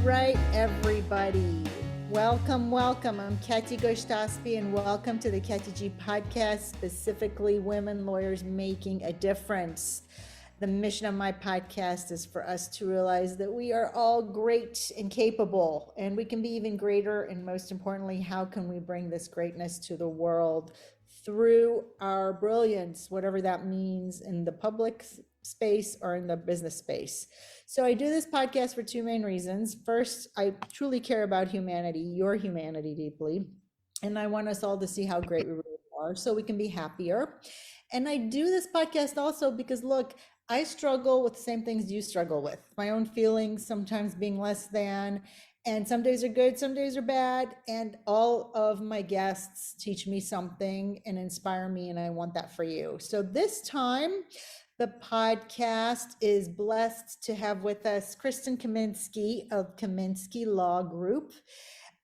right, everybody. Welcome. I'm Katy Gostaspi, and welcome to the Katy G podcast, specifically Women Lawyers Making a Difference. The mission of my podcast is for us to realize that we are all great and capable, and we can be even greater. And most importantly, how can we bring this greatness to the world through our brilliance, whatever that means in the public space or in the business space. So I do this podcast for two main reasons. First, I truly care about humanity, your humanity deeply. And I want us all to see how great we really are so we can be happier. And I do this podcast also because, look, I struggle with the same things you struggle with. My own feelings, sometimes being less than, and some days are good, some days are bad. And all of my guests teach me something and inspire me, and I want that for you. So this time, the podcast is blessed to have with us Kristin Kaminski of Kaminski Law Group,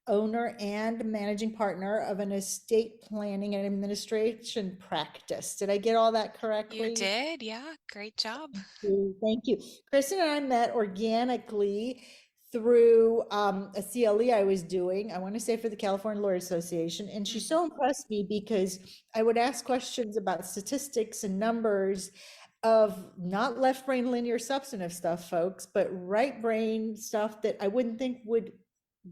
owner and managing partner of an estate planning and administration practice. Did I get all that correctly? You did, yeah, great job. Thank you. Kristin and I met organically through a CLE I was doing, I want to say for the California Lawyer Association. And she so impressed me because I would ask questions about statistics and numbers of not left brain linear substantive stuff, folks, but right brain stuff that I wouldn't think would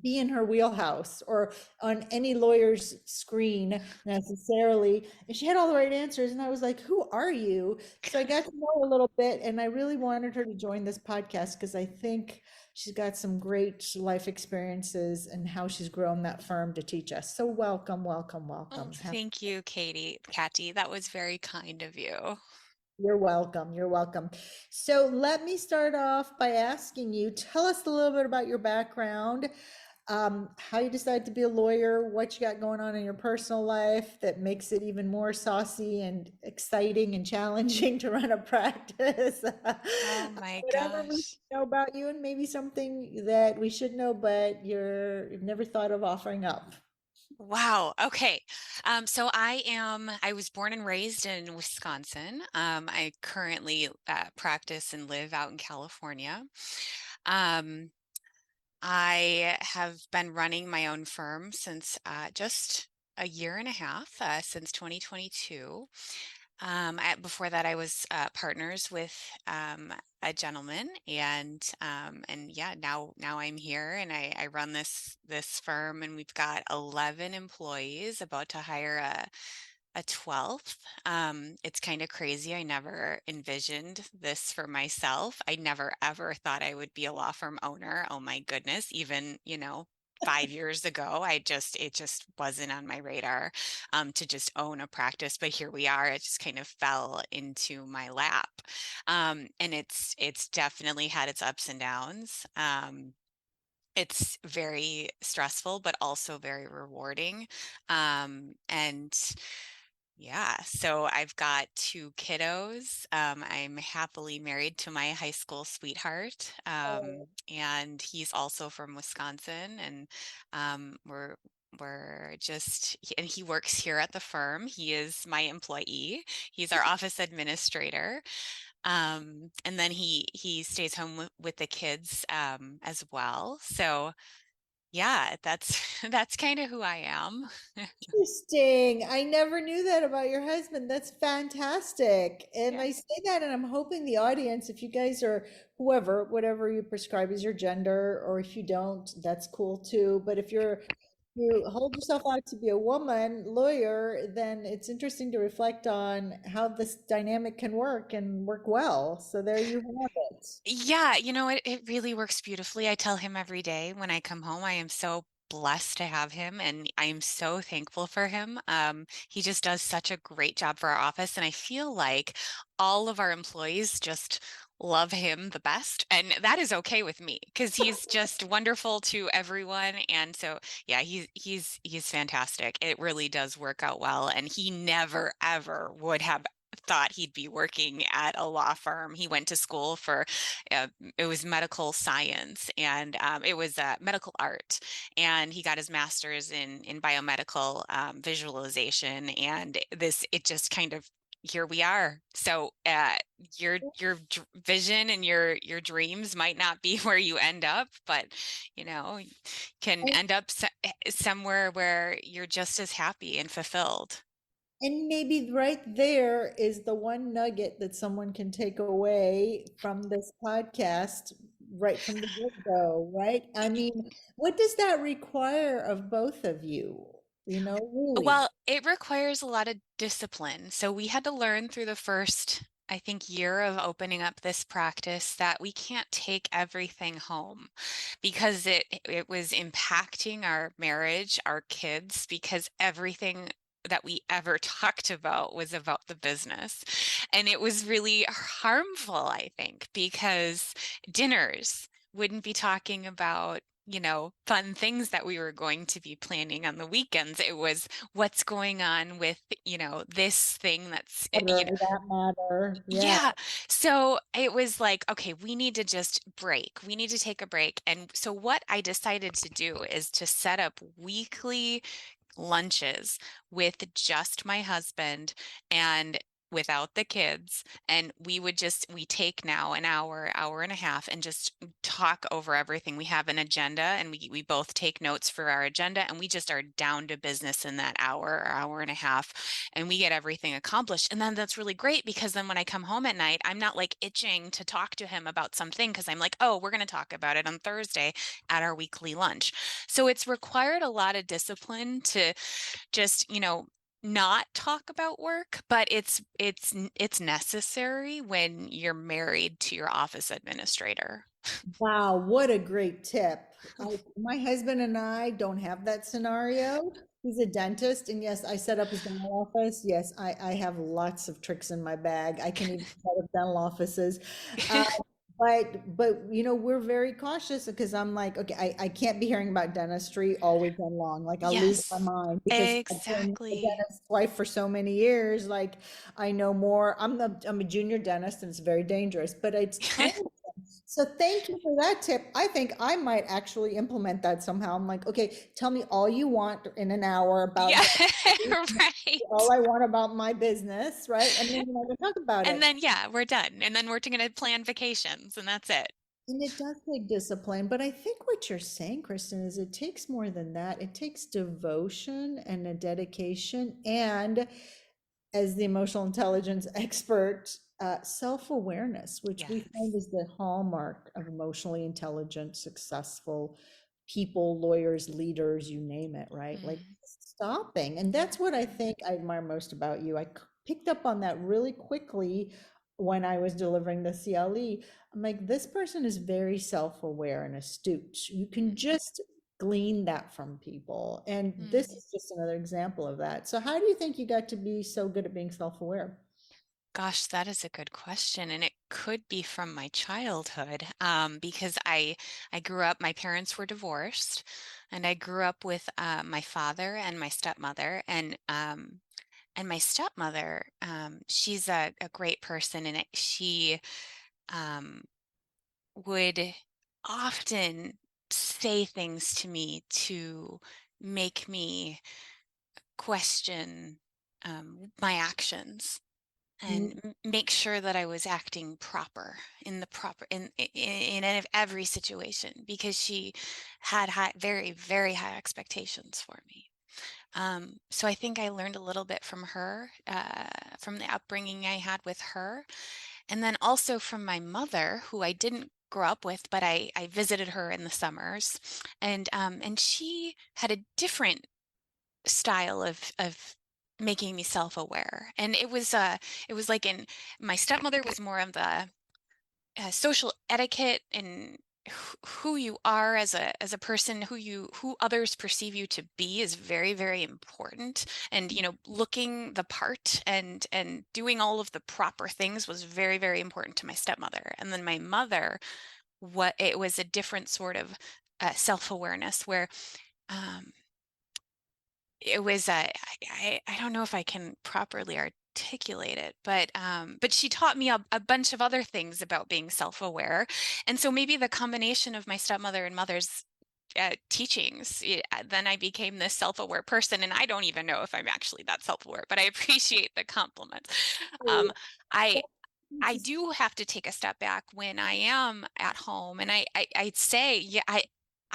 be in her wheelhouse or on any lawyer's screen necessarily. And she had all the right answers. And I was like, who are you? So I got to know her a little bit, and I really wanted her to join this podcast because I think she's got some great life experiences and how she's grown that firm to teach us. So welcome. Oh, thank you, Katy. That was very kind of you. You're welcome. So let me start off by asking you, tell us a little bit about your background, how you decided to be a lawyer, what you got going on in your personal life that makes it even more saucy and exciting and challenging to run a practice. Oh my Whatever we gosh. know about you, and maybe something that we should know, but you've never thought of offering up. Wow. Okay. So I was born and raised in Wisconsin. I currently practice and live out in California. Um, I have been running my own firm since just a year and a half, since 2022. Before that, I was partners with a gentleman, and yeah, now I'm here, and I run this firm, and we've got 11 employees, about to hire a 12th. It's kind of crazy. I never envisioned this for myself. I never ever thought I would be a law firm owner. Oh my goodness, even 5 years ago, it just wasn't on my radar to just own a practice. But here we are. It just kind of fell into my lap, and it's definitely had its ups and downs. It's very stressful, but also very rewarding. And yeah, so I've got two kiddos. I'm happily married to my high school sweetheart, and he's also from Wisconsin, and we're just, and he works here at the firm. He is my employee. He's our office administrator. And then he stays home with the kids as well. So yeah, that's that's kind of who I am. Interesting. I never knew that about your husband. That's fantastic. And Yeah. I say that, and I'm hoping the audience, if you guys are whoever, whatever you prescribe as your gender, or if you don't, that's cool too. But if you hold yourself out to be a woman lawyer, then it's interesting to reflect on how this dynamic can work and work well. So there you have it. Yeah, it really works beautifully. I tell him every day when I come home, I am so blessed to have him, and I am so thankful for him. He just does such a great job for our office, and I feel like all of our employees just love him the best, and that is okay with me because he's just wonderful to everyone. And so, yeah, he's fantastic. It really does work out well, and he never ever would have thought he'd be working at a law firm. He went to school for it was medical science, and it was medical art, and he got his master's in biomedical visualization, and it just kind of here we are. So your vision and your dreams might not be where you end up, but you know, can end up somewhere where you're just as happy and fulfilled. And maybe right there is the one nugget that someone can take away from this podcast right from the get-go, right? I mean, what does that require of both of you? Really. Well, it requires a lot of discipline. So we had to learn through the first, I think, year of opening up this practice that we can't take everything home because it was impacting our marriage, our kids, because everything that we ever talked about was about the business. And it was really harmful, I think, because dinners wouldn't be talking about fun things that we were going to be planning on the weekends. It was what's going on with, this thing that's, Matter, that matter. Yeah. yeah. So it was like, okay, we need to just break. We need to take a break. And so what I decided to do is to set up weekly lunches with just my husband and without the kids. And we take now an hour and a half and just talk over everything. We have an agenda and we both take notes for our agenda and we just are down to business in that hour or hour and a half and we get everything accomplished. And then that's really great because then when I come home at night, I'm not like itching to talk to him about something because I'm like, oh, we're going to talk about it on Thursday at our weekly lunch. So it's required a lot of discipline to just, not talk about work, but it's necessary when you're married to your office administrator. Wow, what a great tip. My husband and I don't have that scenario. He's a dentist, and yes, I set up his dental office. Yes, I have lots of tricks in my bag. I can even set up dental offices. Uh, but we're very cautious because I'm like, okay, I can't be hearing about dentistry all weekend long. Like I'll lose my Yes, mind because I've been a exactly. dentist's wife for so many years. Like I know more. I'm a junior dentist and it's very dangerous, but it's time. So thank you for that tip. I think I might actually implement that somehow. I'm like, okay, tell me all you want in an hour about Yeah, dentistry, all right. I want about my business, right? And then I can talk about And it. then, yeah, we're done. And then we're going to plan vacations, and that's it. And it does take discipline, but I think what you're saying, Kristen, is it takes more than that. It takes devotion and a dedication and as the emotional intelligence expert, self-awareness, which we find Yes. is the hallmark of emotionally intelligent, successful people, lawyers, leaders, you name it, right? Like Mm, stopping. And that's what I think I admire most about you. Picked up on that really quickly when I was delivering the CLE. I'm like, this person is very self-aware and astute. You can mm, just glean that from people. And this mm. is just another example of that. So how do you think you got to be so good at being self-aware? Gosh, that is a good question, and it could be from my childhood, because I grew up. My parents were divorced, and I grew up with my father and my stepmother, and my stepmother, she's a great person, and she um, would often say things to me to make me question my actions and make sure that I was acting proper in the proper in every situation because she had very very high expectations for me. So I think I learned a little bit from her, from the upbringing I had with her, and then also from my mother, who I didn't grow up with, but I visited her in the summers, and she had a different style of making me self-aware. And it was like in my stepmother was more of the social etiquette and who you are as a person, who others perceive you to be is very very important. And looking the part and doing all of the proper things was very very important to my stepmother. And then my mother, what it was a different sort of self-awareness where um, it was I don't know if I can properly articulate it, but she taught me a bunch of other things about being self-aware. And so maybe the combination of my stepmother and mother's teachings, then I became this self-aware person, and I don't even know if I'm actually that self-aware, but I appreciate the compliment. Um, I I do have to take a step back when I am at home, and I'd say, yeah,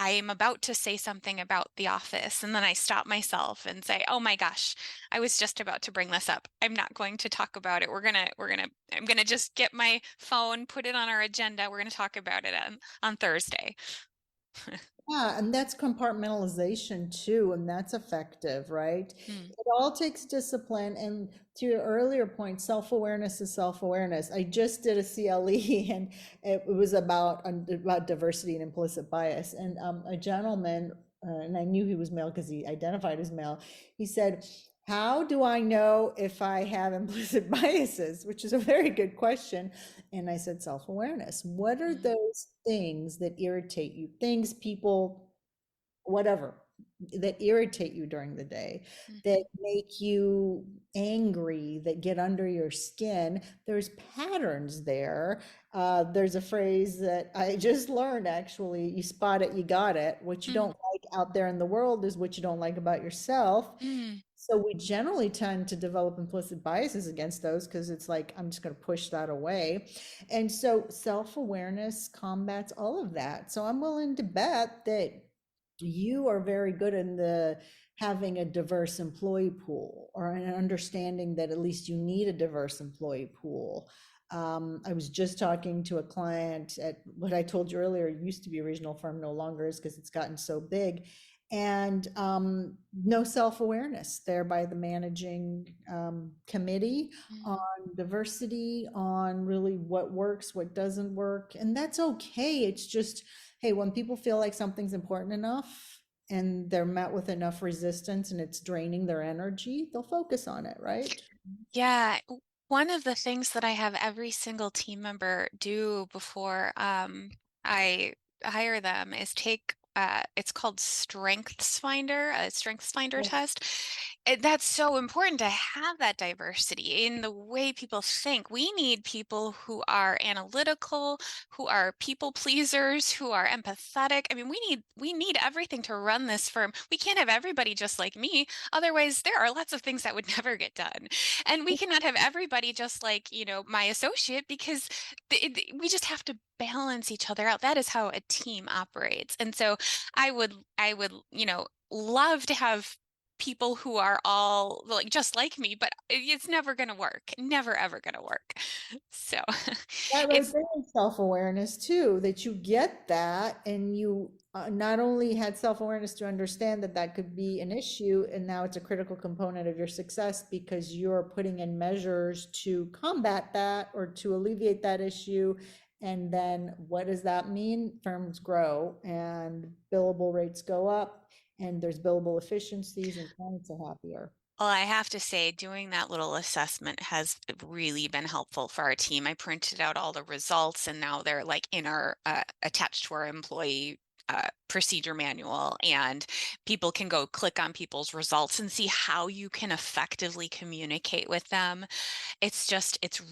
I am about to say something about The Office, and then I stop myself and say, "Oh my gosh, I was just about to bring this up. I'm not going to talk about it. I'm gonna just get my phone, put it on our agenda. We're gonna talk about it on Thursday." Yeah, and that's compartmentalization too, and that's effective, right? Mm, It all takes discipline. And to your earlier point, self-awareness is self-awareness. I just did a CLE and it was about diversity and implicit bias. And a gentleman, and I knew he was male because he identified as male, he said, how do I know if I have implicit biases? Which is a very good question. And I said, self-awareness. What are mm, those things that irritate you? Things, people, whatever, that irritate you during the day, that mhm, make you angry, that get under your skin. There's patterns there. There's a phrase that I just learned actually, you spot it, you got it. What you mm, don't like out there in the world is what you don't like about yourself. mm. So we generally tend to develop implicit biases against those because it's like, I'm just going to push that away. And so self-awareness combats all of that. So I'm willing to bet that you are very good in the having a diverse employee pool, or an understanding that at least you need a diverse employee pool. I was just talking to a client at what I told you earlier, used to be a regional firm, no longer is because it's gotten so big. And no self-awareness there by the managing committee on Mm. diversity, on really what works, what doesn't work. And that's okay. It's just, hey, when people feel like something's important enough and they're met with enough resistance and it's draining their energy, they'll focus on it, right? Yeah, one of the things that I have every single team member do before I hire them is take it's called Strengths Finder, a Strengths Finder test. That's so important to have that diversity in the way people think. We need people who are analytical, who are people pleasers, who are empathetic. I mean, we need everything to run this firm. We can't have everybody just like me. Otherwise, there are lots of things that would never get done. And we cannot have everybody just like, my associate, because we just have to balance each other out. That is how a team operates. And so I would, love to have people who are all like just like me, but it's never going to work. Never ever going to work. So That right it's there is self-awareness too, that you get that and you not only had self-awareness to understand that that could be an issue, and now it's a critical component of your success because you're putting in measures to combat that or to alleviate that issue. And then what does that mean? Firms grow and billable rates go up and there's billable efficiencies and clients are happier. Well, I have to say, doing that little assessment has really been helpful for our team. I printed out all the results, and now they're like in our attached to our employee procedure manual, and people can go click on people's results and see how you can effectively communicate with them. It's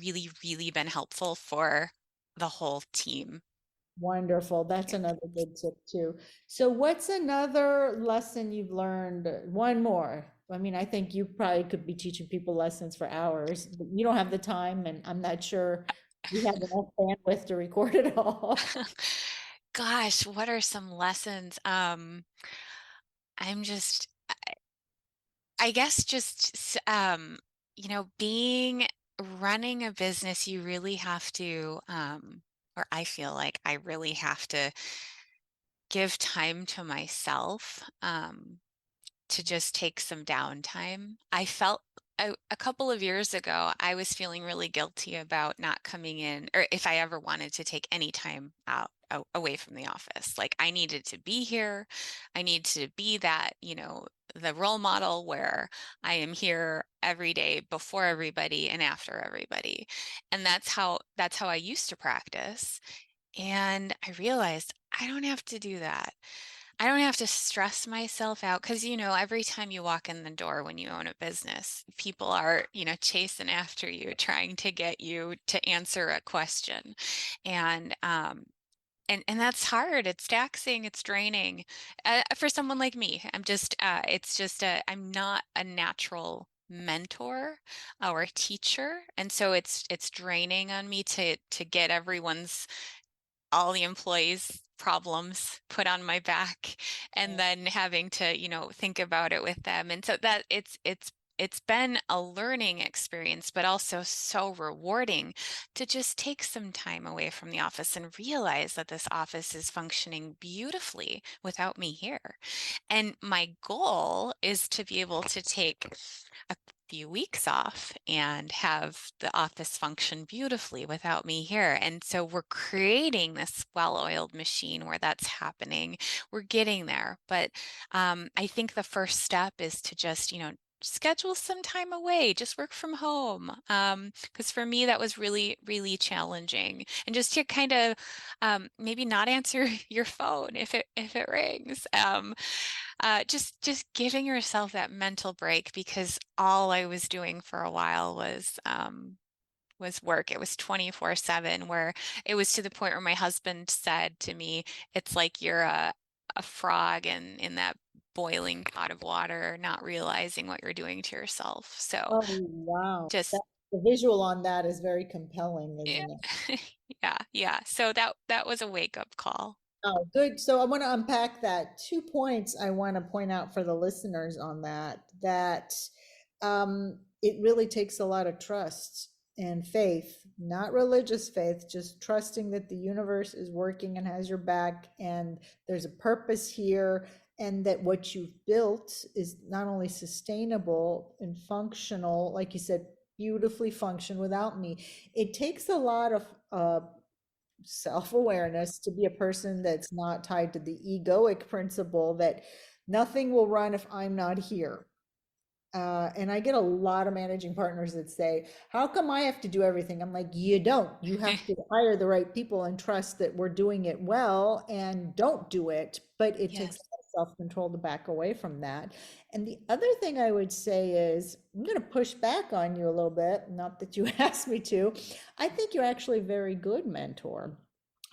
really, really been helpful for the whole team. Wonderful. That's another good tip too. So what's another lesson you've learned? One more. I mean, I think you probably could be teaching people lessons for hours, but you don't have the time, and I'm not sure we have enough bandwidth to record it all. Gosh, what are some lessons? I'm just I guess just being running a business, you really have to, or I feel like I really have to give time to myself, to just take some downtime. I felt a couple of years ago, I was feeling really guilty about not coming in, or if I ever wanted to take any time out away from the office. Like I needed to be here. I need to be that, the role model where I am here every day before everybody and after everybody. And that's how I used to practice. And I realized I don't have to do that. I don't have to stress myself out because, every time you walk in the door when you own a business, people are, chasing after you, trying to get you to answer a question. And And that's hard. It's taxing, it's draining. For someone like me, it's just I'm not a natural mentor or a teacher, and so it's draining on me to get all the employees' problems put on my back and then having to, think about it with them. And so that it's been a learning experience, but also so rewarding to just take some time away from the office and realize that this office is functioning beautifully without me here. And my goal is to be able to take a few weeks off and have the office function beautifully without me here. And so we're creating this well-oiled machine where that's happening. We're getting there. But I think the first step is to just, schedule some time away, just work from home. Because for me, that was really, really challenging. And just to kind of maybe not answer your phone if it rings. Just giving yourself that mental break, because all I was doing for a while was work. It was 24/7, where it was to the point where my husband said to me, it's like you're a frog in that boiling pot of water, not realizing what you're doing to yourself. So Oh, wow. just The visual on that is very compelling, yeah, isn't it? yeah. So that was a wake-up call. Oh, good. So I want to unpack that. 2 points I want to point out for the listeners on that it really takes a lot of trust and faith, not religious faith, just trusting that the universe is working and has your back and there's a purpose here, and that what you've built is not only sustainable and functional, like you said, beautifully function without me. It takes a lot of self-awareness to be a person that's not tied to the egoic principle that nothing will run if I'm not here. And I get a lot of managing partners that say, how come I have to do everything? I'm like, you don't. You have to hire the right people and trust that we're doing it well, and don't do it. But it takes Yes. self-control to back away from that. And the other thing I would say is, I'm going to push back on you a little bit. Not that you asked me to. I think you're actually a very good mentor.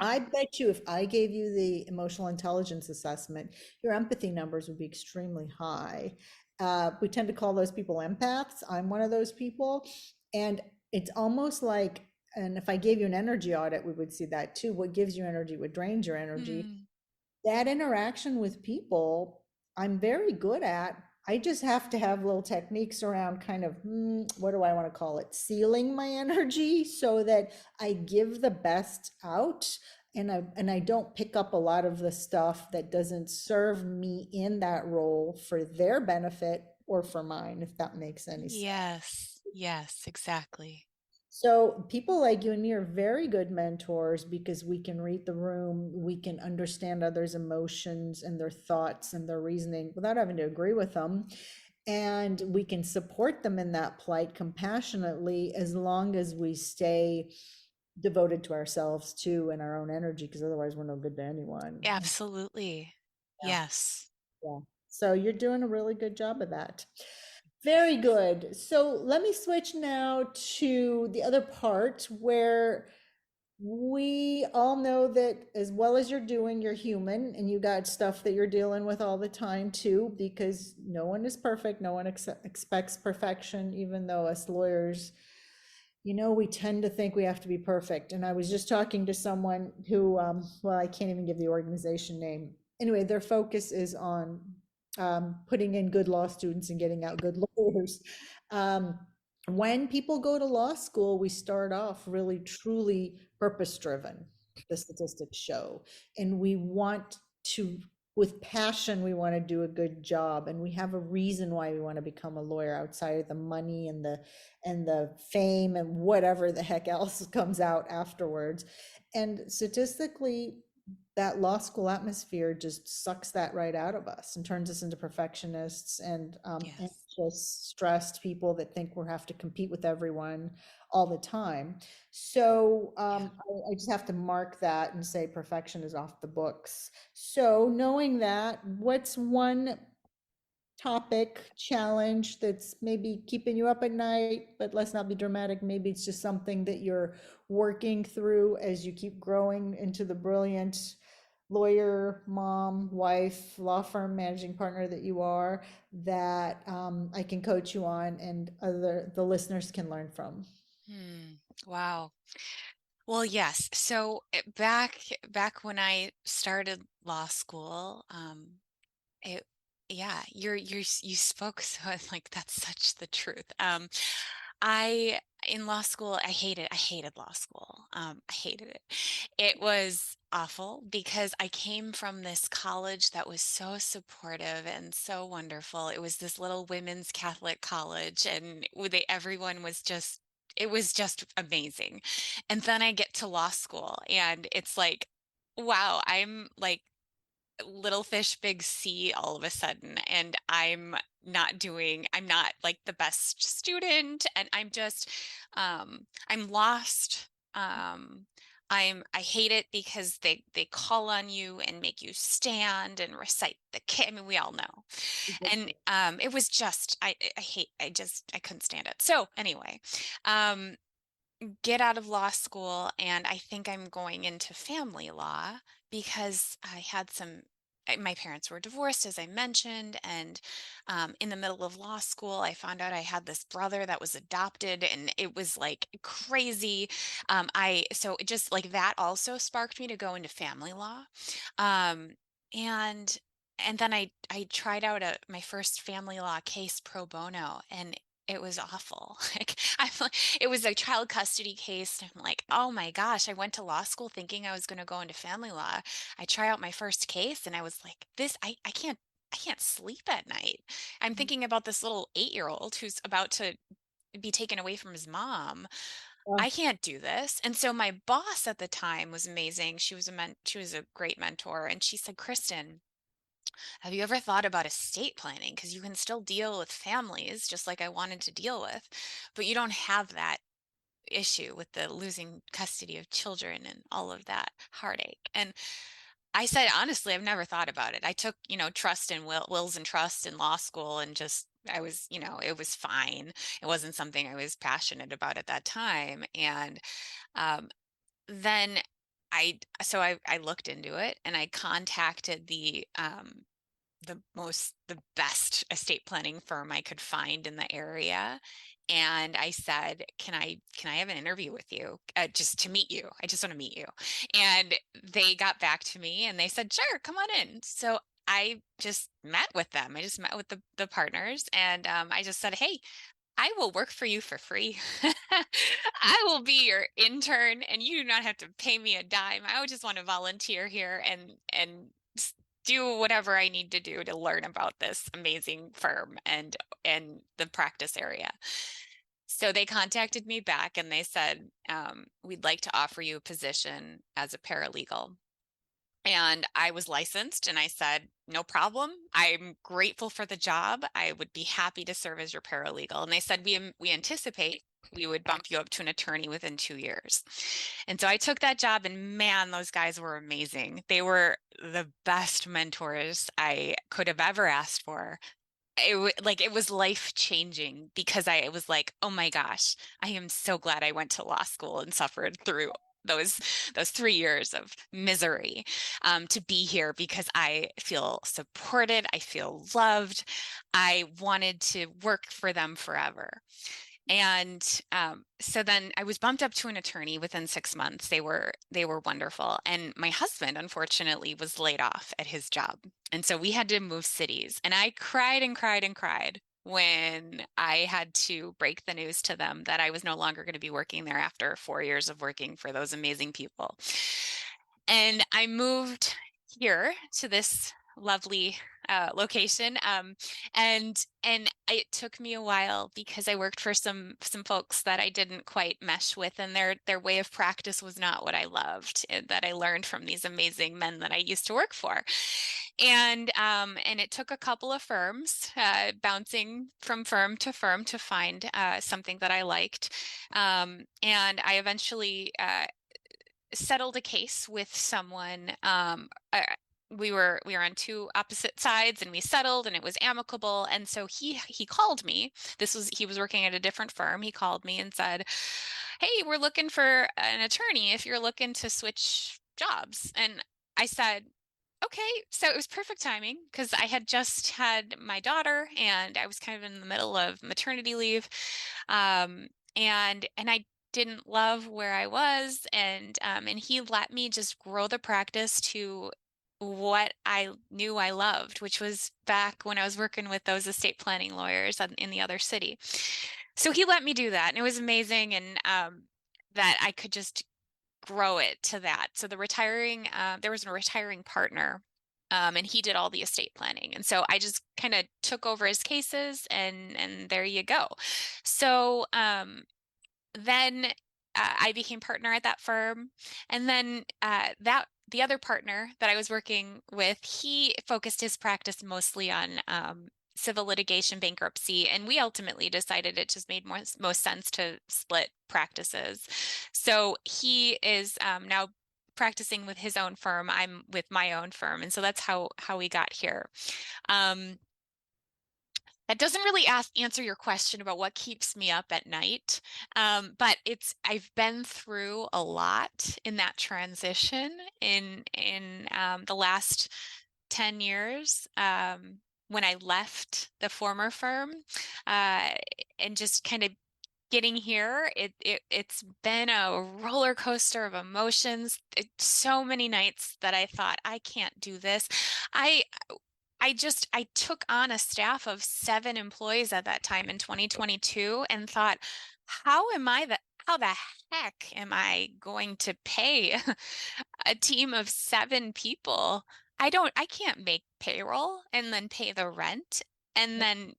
I bet you if I gave you the emotional intelligence assessment, your empathy numbers would be extremely high. We tend to call those people empaths. I'm one of those people. And it's almost like, and if I gave you an energy audit, we would see that too. What gives you energy, what drains your energy. Mm, That interaction with people, I'm very good at. I just have to have little techniques around kind of, what do I want to call it? Sealing my energy so that I give the best out, and I don't pick up a lot of the stuff that doesn't serve me in that role for their benefit or for mine, if that makes any sense. yes, yes, exactly. So people like you and me are very good mentors because we can read the room, we can understand others' emotions and their thoughts and their reasoning without having to agree with them. And we can support them in that plight compassionately as long as we stay devoted to ourselves too and our own energy, because otherwise we're no good to anyone. Absolutely. Yeah, Yes. yeah. So you're doing a really good job of that. Very good. So let me switch now to the other part where we all know that as well as you're doing, you're human and you got stuff that you're dealing with all the time too, because no one is perfect. No one expects perfection, even though us lawyers, we tend to think we have to be perfect. And I was just talking to someone who, well, I can't even give the organization name. Anyway, their focus is on putting in good law students and getting out good lawyers. Um, when people go to law school, we start off really truly purpose driven, the statistics show. And we want to, with passion, we want to do a good job. And we have a reason why we want to become a lawyer outside of the money and the fame and whatever the heck else comes out afterwards. And statistically, that law school atmosphere just sucks that right out of us and turns us into perfectionists and Yes. anxious, stressed people that think we have to compete with everyone all the time. So Yeah. I just have to mark that and say perfection is off the books. So knowing that, what's one topic, challenge that's maybe keeping you up at night, but let's not be dramatic. Maybe it's just something that you're working through as you keep growing into the brilliant lawyer, mom, wife, law firm managing partner that you are, that I can coach you on and the listeners can learn from. Hmm. Wow. Well, yes. So back when I started law school, it yeah, you spoke so like that's such the truth. I in law school, I hated law school. I hated it. It was awful because I came from this college that was so supportive and so wonderful. It was this little women's Catholic college, and everyone was just, it was just amazing. And then I get to law school, and it's like, wow, I'm like little fish, big sea all of a sudden. And I'm not like the best student. And I'm lost. I hate it because they call on you and make you stand and recite the I mean, we all know. And it was just, I couldn't stand it. So anyway, um, get out of law school, and I think I'm going into family law because my parents were divorced, as I mentioned, and in the middle of law school, I found out I had this brother that was adopted, and it was like crazy. So it just like that also sparked me to go into family law. Um, and and then I tried out my first family law case pro bono, and it was awful. Like it was a child custody case. And I'm like, oh my gosh, I went to law school thinking I was going to go into family law. I try out my first case, and I was like, I can't sleep at night. I'm thinking about this little 8-year-old who's about to be taken away from his mom. I can't do this. And so my boss at the time was amazing. She was a great mentor, and she said, Kristin, have you ever thought about estate planning? Because you can still deal with families just like I wanted to deal with, but you don't have that issue with the losing custody of children and all of that heartache. And I said, honestly, I've never thought about it. I took, trust and wills and trust in law school, and just, it was fine. It wasn't something I was passionate about at that time. And um, then I looked into it, and I contacted the best estate planning firm I could find in the area. And I said, can I have an interview with you, just to meet you? I just want to meet you. And they got back to me, and they said, sure, come on in. So I just met with them. I just met with the partners, and I just said, hey, I will work for you for free. I will be your intern, and you do not have to pay me a dime. I would just want to volunteer here do whatever I need to do to learn about this amazing firm and the practice area. So they contacted me back, and they said, we'd like to offer you a position as a paralegal. And I was licensed, and I said, no problem. I'm grateful for the job. I would be happy to serve as your paralegal. And they said, we anticipate we would bump you up to an attorney within 2 years. And so I took that job, and man, those guys were amazing. They were the best mentors I could have ever asked for. It was life changing, because I was like, oh my gosh, I am so glad I went to law school and suffered through those 3 years of misery, to be here, because I feel supported, I feel loved. I wanted to work for them forever. And so then I was bumped up to an attorney within 6 months. They were wonderful. And my husband, unfortunately, was laid off at his job. And so we had to move cities. And I cried and cried and cried when I had to break the news to them that I was no longer going to be working there after 4 years of working for those amazing people. And I moved here to this lovely location. And it took me a while, because I worked for some folks that I didn't quite mesh with, and their way of practice was not what I loved, that I learned from these amazing men that I used to work for. And it took a couple of firms, bouncing from firm to find something that I liked. And I eventually settled a case with someone, we were on two opposite sides, and we settled, and it was amicable. And so he called me. He was working at a different firm. He called me and said, "Hey, we're looking for an attorney if you're looking to switch jobs." And I said, okay. So it was perfect timing because I had just had my daughter, and I was kind of in the middle of maternity leave. And I didn't love where I was, and he let me just grow the practice to what I knew I loved, which was back when I was working with those estate planning lawyers in the other city. So he let me do that, and it was amazing, and that I could just grow it to that. So there was a retiring partner, and he did all the estate planning, and so I just kind of took over his cases, and there you go. So then I became partner at that firm, and then that the other partner that I was working with, he focused his practice mostly on civil litigation, bankruptcy, and we ultimately decided it just made most sense to split practices. So he is now practicing with his own firm. I'm with my own firm, and so that's how we got here. Um, that doesn't really answer your question about what keeps me up at night. But I've been through a lot in that transition in the last 10 years. When I left the former firm, uh, and just kind of getting here, it's been a roller coaster of emotions. So many nights that I thought, I can't do this. I I took on a staff of 7 employees at that time in 2022, and thought, how the heck am I going to pay a team of 7 people? I can't make payroll and then pay the rent and then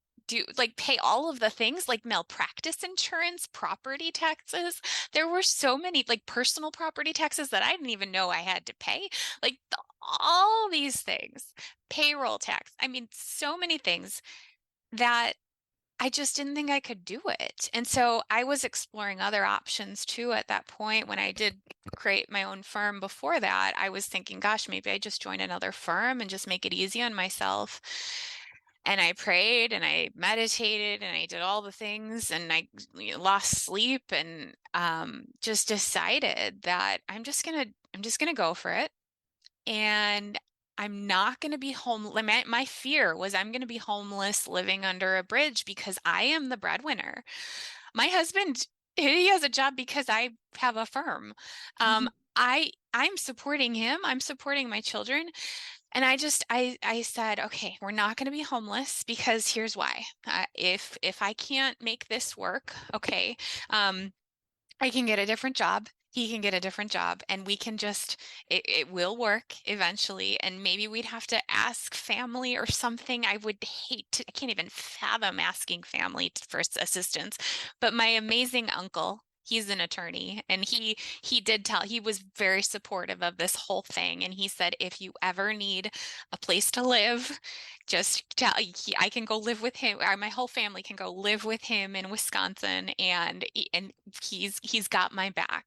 pay all of the things like malpractice insurance, property taxes. There were so many like personal property taxes that I didn't even know I had to pay. Like all these things, payroll tax. I mean, so many things that I just didn't think I could do it. And so I was exploring other options too at that point. When I did create my own firm before that, I was thinking, gosh, maybe I just join another firm and just make it easy on myself. And I prayed and I meditated and I did all the things, and I lost sleep, and just decided that I'm just gonna go for it. And I'm not going to be home. My fear was I'm going to be homeless living under a bridge because I am the breadwinner. My husband, he has a job because I have a firm. I'm supporting him. I'm supporting my children. And I said, okay, we're not going to be homeless because here's why. If I can't make this work, okay, I can get a different job. He can get a different job, and we can it will work eventually. And maybe we'd have to ask family or something. I can't even fathom asking family for assistance. But my amazing uncle, he's an attorney, and he was very supportive of this whole thing. And he said, if you ever need a place to live, I can go live with him. My whole family can go live with him in Wisconsin, and he's got my back.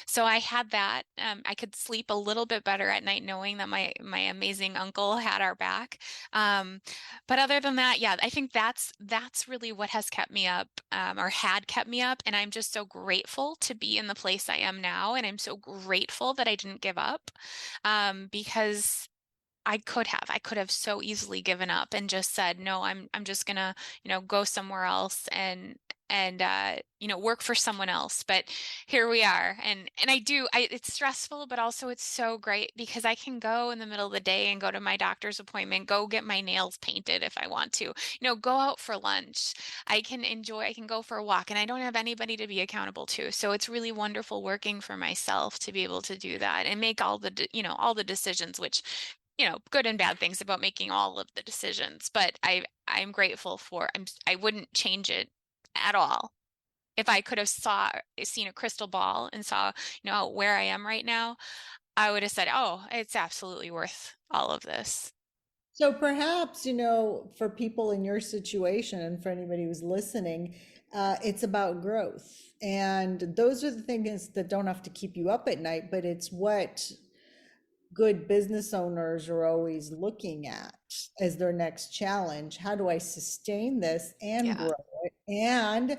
So I had that. I could sleep a little bit better at night knowing that my amazing uncle had our back. But other than that, yeah, I think that's really what has kept me up, or had kept me up. And I'm just so grateful to be in the place I am now, and I'm so grateful that I didn't give up, because I could have so easily given up and just said, no, I'm just gonna, go somewhere else and work for someone else. But here we are. And it's stressful, but also it's so great because I can go in the middle of the day and go to my doctor's appointment, go get my nails painted if I want to, go out for lunch. I can go for a walk, and I don't have anybody to be accountable to. So it's really wonderful working for myself to be able to do that and make all the decisions, which good and bad things about making all of the decisions, but I'm grateful I wouldn't change it at all. If I could have seen a crystal ball and saw, where I am right now, I would have said, oh, it's absolutely worth all of this. So perhaps, for people in your situation and for anybody who's listening, it's about growth. And those are the things that don't have to keep you up at night, but it's what good business owners are always looking at as their next challenge. How do I sustain this and Yeah. grow it? And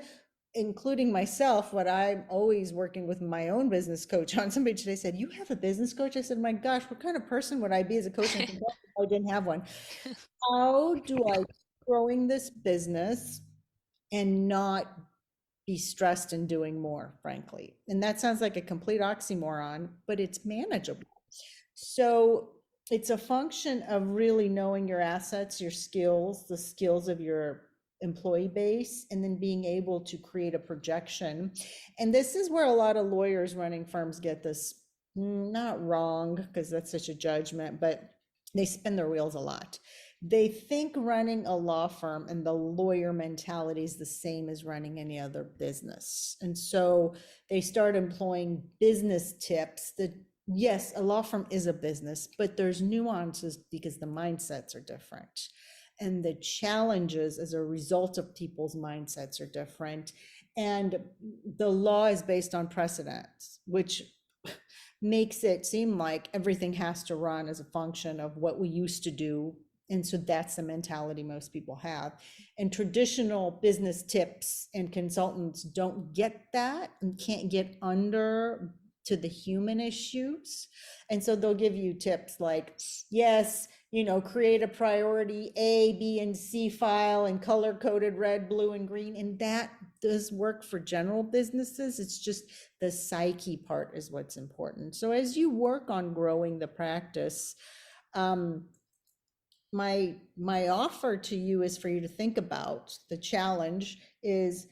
including myself, what I'm always working with my own business coach on. Somebody today said, "You have a business coach?" I said, "My gosh, what kind of person would I be as a coach and consultant if I didn't have one?" How do I keep growing this business and not be stressed and doing more, frankly? And that sounds like a complete oxymoron, but it's manageable. So it's a function of really knowing your assets, your skills, the skills of your employee base, and then being able to create a projection. And this is where a lot of lawyers running firms get this not wrong, because that's such a judgment, but they spin their wheels a lot. They think running a law firm and the lawyer mentality is the same as running any other business. And so they start employing business tips that, yes, a law firm is a business, but there's nuances because the mindsets are different. And the challenges as a result of people's mindsets are different. And the law is based on precedents, which makes it seem like everything has to run as a function of what we used to do. And so that's the mentality most people have. And traditional business tips and consultants don't get that and can't get under to the human issues. And so they'll give you tips like, yes, create a priority A, B, and C file and color coded red, blue, and green. And that does work for general businesses. It's just the psyche part is what's important. So as you work on growing the practice, my offer to you is for you to think about the challenge is,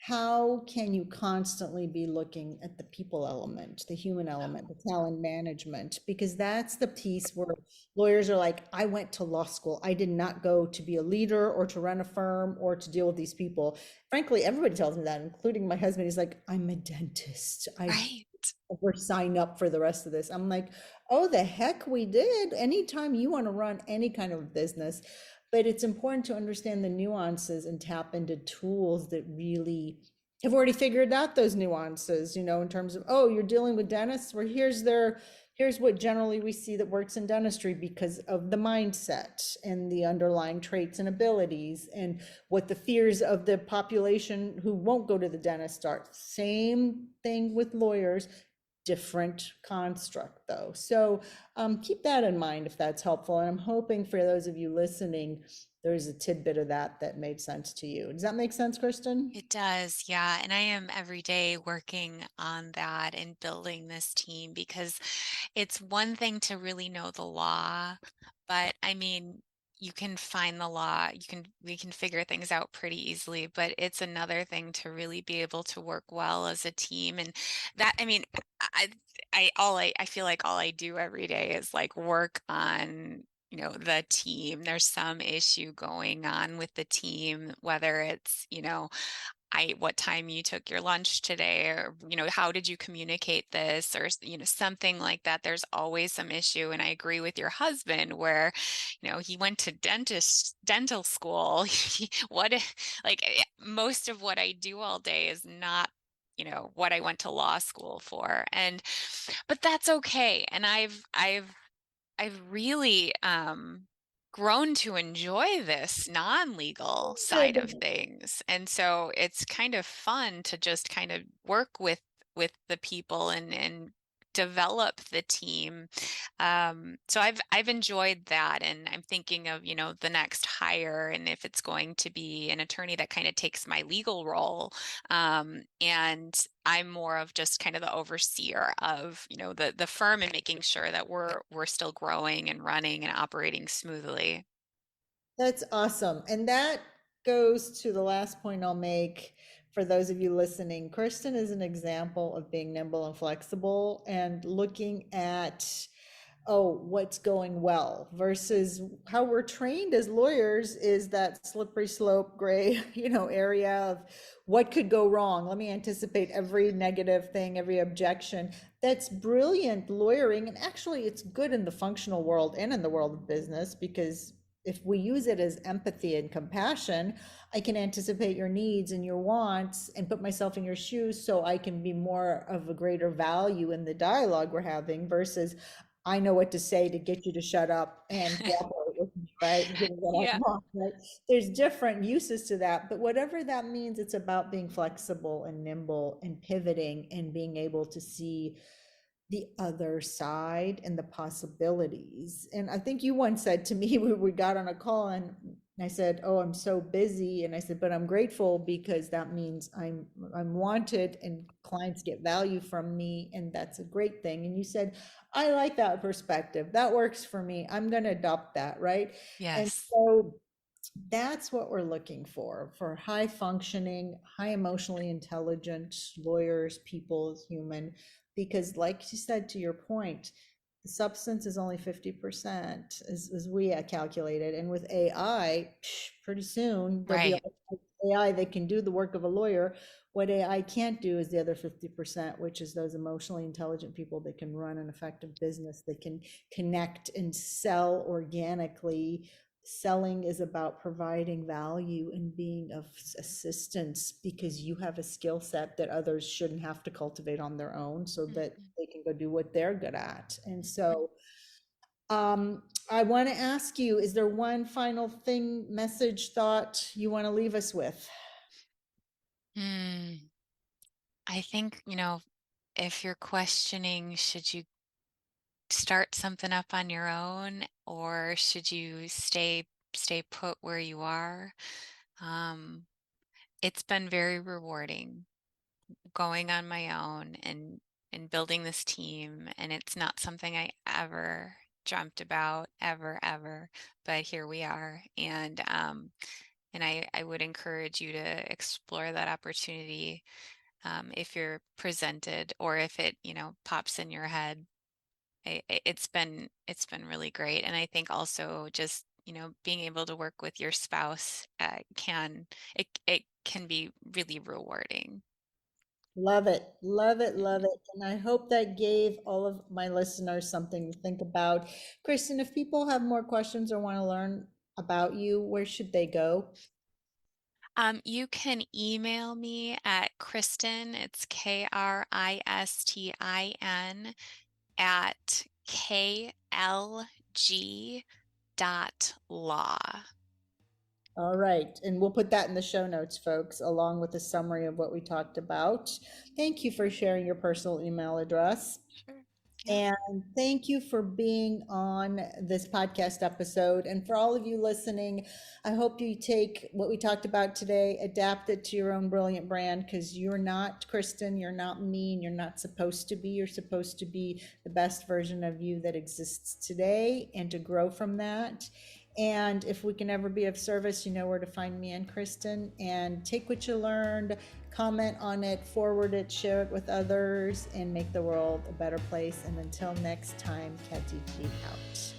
how can you constantly be looking at the people element, the human element, the talent management? Because that's the piece where lawyers are like, I went to law school. I did not go to be a leader or to run a firm or to deal with these people. Frankly, everybody tells me that, including my husband. He's like, I'm a dentist. I Right. never sign up for the rest of this. I'm like, oh, the heck we did. Anytime you want to run any kind of business. But it's important to understand the nuances and tap into tools that really have already figured out those nuances, in terms of, oh, you're dealing with dentists, where here's what generally we see that works in dentistry because of the mindset and the underlying traits and abilities and what the fears of the population who won't go to the dentist are. Same thing with lawyers, different construct though. So keep that in mind if that's helpful. And I'm hoping for those of you listening, there's a tidbit of that made sense to you. Does that make sense, Kristin? It does, yeah. And I am every day working on that and building this team because it's one thing to really know the law, but I mean, you can find the law, we can figure things out pretty easily, but it's another thing to really be able to work well as a team. And that, I mean, I I feel like all I do every day is like work on the team. There's some issue going on with the team, whether it's what time you took your lunch today, or how did you communicate this, or something like that. There's always some issue. And I agree with your husband where he went to dental school. Most of what I do all day is not what I went to law school for. But that's okay. And I've really grown to enjoy this non-legal side of Good. things. And so it's kind of fun to just kind of work with the people and develop the team. So I've enjoyed that, and I'm thinking of, the next hire, and if it's going to be an attorney that kind of takes my legal role, and I'm more of just kind of the overseer of, the firm and making sure that we're still growing and running and operating smoothly. That's awesome. And that goes to the last point I'll make for those of you listening. Kristin is an example of being nimble and flexible and looking at, oh, what's going well versus how we're trained as lawyers is that slippery slope gray, area of what could go wrong. Let me anticipate every negative thing, every objection. That's brilliant lawyering. And actually, it's good in the functional world and in the world of business, because if we use it as empathy and compassion, I can anticipate your needs and your wants and put myself in your shoes so I can be more of a greater value in the dialogue we're having versus I know what to say to get you to shut up and cooperate with me, right? And give me what I Yeah. want, right? There's different uses to that, but whatever that means, it's about being flexible and nimble and pivoting and being able to see the other side and the possibilities. And I think you once said to me, we got on a call and I said, "Oh, I'm so busy." And I said, "But I'm grateful because that means I'm wanted and clients get value from me, and that's a great thing." And you said, "I like that perspective. That works for me. I'm going to adopt that." Right. And Yes. so that's what we're looking for high functioning, high emotionally intelligent lawyers, people, human, because like you said, to your point, the substance is only 50% as we calculated. And with AI, pretty soon there'll be Right. AI that can do the work of a lawyer. What AI can't do is the other 50%, which is those emotionally intelligent people that can run an effective business, that can connect and sell organically. Selling is about providing value and being of assistance because you have a skill set that others shouldn't have to cultivate on their own so that Mhm. they can go do what they're good at. And Mhm. so I want to ask you, is there one final thing, message, thought you want to leave us with? Hmm. I think, if you're questioning, should you start something up on your own or should you stay put where you are? Um, it's been very rewarding going on my own and building this team, and it's not something I ever dreamt about ever, but here we are. And I would encourage you to explore that opportunity if you're presented or if it, pops in your head. It's been really great, and I think also just being able to work with your spouse it can be really rewarding. Love it, love it, love it. And I hope that gave all of my listeners something to think about. Kristen, if people have more questions or want to learn about you, where should they go? You can email me at Kristin, it's Kristin at klg.law. All right. And we'll put that in the show notes, folks, along with a summary of what we talked about. Thank you for sharing your personal email address. Sure. Yeah. And thank you for being on this podcast episode. And for all of you listening, I hope you take what we talked about today, adapt it to your own brilliant brand, because you're not Kristen, you're not me, and you're not supposed to be. You're supposed to be the best version of you that exists today and to grow from that. And if we can ever be of service, you know where to find me and Kristen. And take what you learned, comment on it, forward it, share it with others, and make the world a better place. And until next time, Kathy G out.